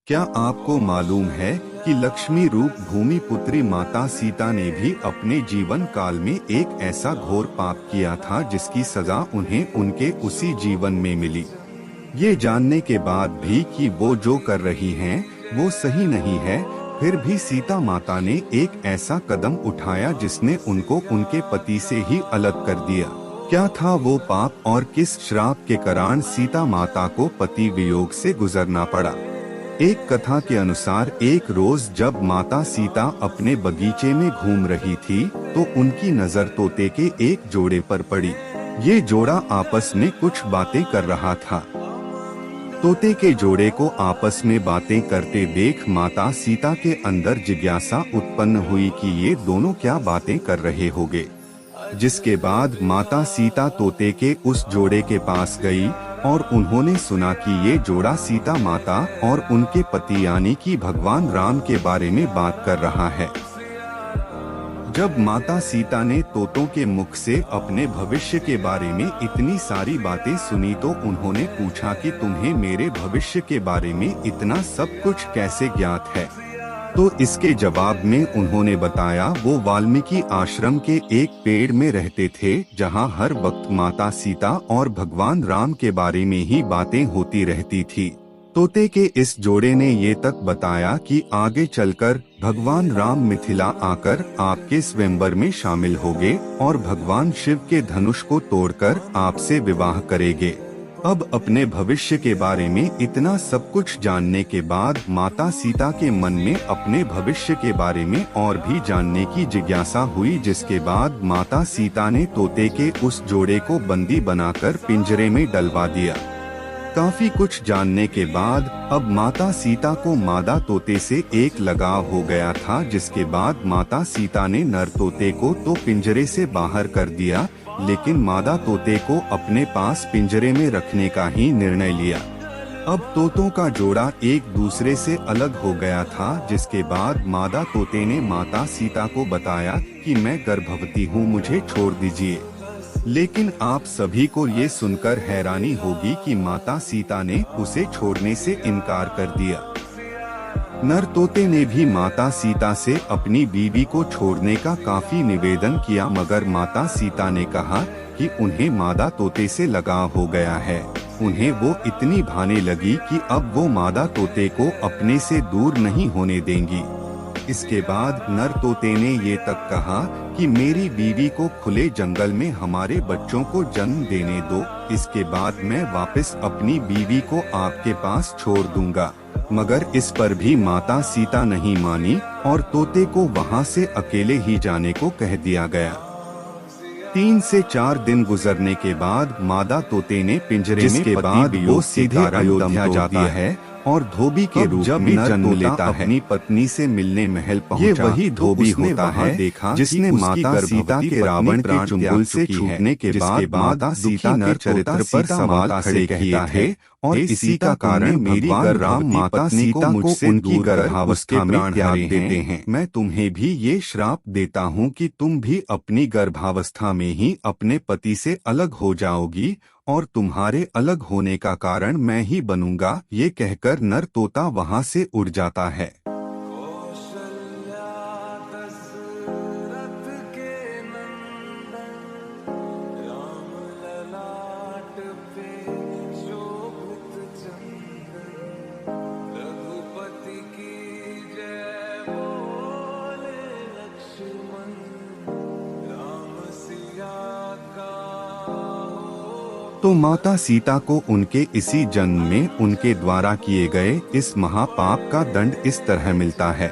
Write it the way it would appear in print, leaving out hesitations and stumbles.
क्या आपको मालूम है कि लक्ष्मी रूप भूमि पुत्री माता सीता ने भी अपने जीवन काल में एक ऐसा घोर पाप किया था जिसकी सजा उन्हें उनके उसी जीवन में मिली। ये जानने के बाद भी कि वो जो कर रही हैं वो सही नहीं है, फिर भी सीता माता ने एक ऐसा कदम उठाया जिसने उनको उनके पति से ही अलग कर दिया। क्या था वो पाप और किस श्राप के कारण सीता माता को पति वियोग से गुजरना पड़ा? एक कथा के अनुसार एक रोज जब माता सीता अपने बगीचे में घूम रही थी तो उनकी नजर तोते के एक जोड़े पर पड़ी। ये जोड़ा आपस में कुछ बातें कर रहा था। तोते के जोड़े को आपस में बातें करते देख माता सीता के अंदर जिज्ञासा उत्पन्न हुई कि ये दोनों क्या बातें कर रहे होंगे। जिसके बाद माता सीता तोते के उस जोड़े के पास गई और उन्होंने सुना कि ये जोड़ा सीता माता और उनके पति यानी कि भगवान राम के बारे में बात कर रहा है। जब माता सीता ने तोतों के मुख से अपने भविष्य के बारे में इतनी सारी बातें सुनी तो उन्होंने पूछा कि तुम्हें मेरे भविष्य के बारे में इतना सब कुछ कैसे ज्ञात है। तो इसके जवाब में उन्होंने बताया वो वाल्मीकि आश्रम के एक पेड़ में रहते थे जहां हर वक्त माता सीता और भगवान राम के बारे में ही बातें होती रहती थी। तोते के इस जोड़े ने ये तक बताया कि आगे चलकर भगवान राम मिथिला आकर आपके स्वयंवर में शामिल होंगे और भगवान शिव के धनुष को तोड़कर आपसे विवाह करेंगे। अब अपने भविष्य के बारे में इतना सब कुछ जानने के बाद माता सीता के मन में अपने भविष्य के बारे में और भी जानने की जिज्ञासा हुई, जिसके बाद माता सीता ने तोते के उस जोड़े को बंदी बनाकर पिंजरे में डलवा दिया। काफी कुछ जानने के बाद अब माता सीता को मादा तोते से एक लगाव हो गया था, जिसके बाद माता सीता ने नर तोते को तो पिंजरे से बाहर कर दिया, लेकिन मादा तोते को अपने पास पिंजरे में रखने का ही निर्णय लिया। अब तोतों का जोड़ा एक दूसरे से अलग हो गया था, जिसके बाद मादा तोते ने माता सीता को बताया कि मैं गर्भवती हूँ, मुझे छोड़ दीजिए। लेकिन आप सभी को ये सुनकर हैरानी होगी कि माता सीता ने उसे छोड़ने से इनकार कर दिया। नर तोते ने भी माता सीता से अपनी बीवी को छोड़ने का काफी निवेदन किया, मगर माता सीता ने कहा कि उन्हें मादा तोते से लगाव हो गया है। उन्हें वो इतनी भाने लगी कि अब वो मादा तोते को अपने से दूर नहीं होने देंगी। इसके बाद नर तोते ने ये तक कहा कि मेरी बीवी को खुले जंगल में हमारे बच्चों को जन्म देने दो, इसके बाद मैं वापस अपनी बीवी को आपके पास छोड़ दूंगा। मगर इस पर भी माता सीता नहीं मानी और तोते को वहां से अकेले ही जाने को कह दिया गया। 3 से 4 दिन गुजरने के बाद मादा तोते ने पिंजरे में बाद वो सीधे अयोध्या जाता है और धोबी के रूप में जन्म लेता है। अपनी पत्नी से मिलने महल पहुंचा। ये वही धोबी होता है देखा जिसने माता सीता के रावण के चुंगल से छूटने के बाद माता सीता नर चरित्र पर सवाल खड़े किए थे और इसी का कारण मेरी राम माता सीता मुझसे उनकी गर्भावस्था में त्याग देते हैं। मैं तुम्हें भी ये श्राप देता हूँ कि तुम भी अपनी गर्भावस्था में ही अपने पति से अलग हो जाओगी और तुम्हारे अलग होने का कारण मैं ही बनूंगा। ये कहकर नर तोता वहां से उड़ जाता है। तो माता सीता को उनके इसी जन्म में उनके द्वारा किए गए इस महापाप का दंड इस तरह मिलता है।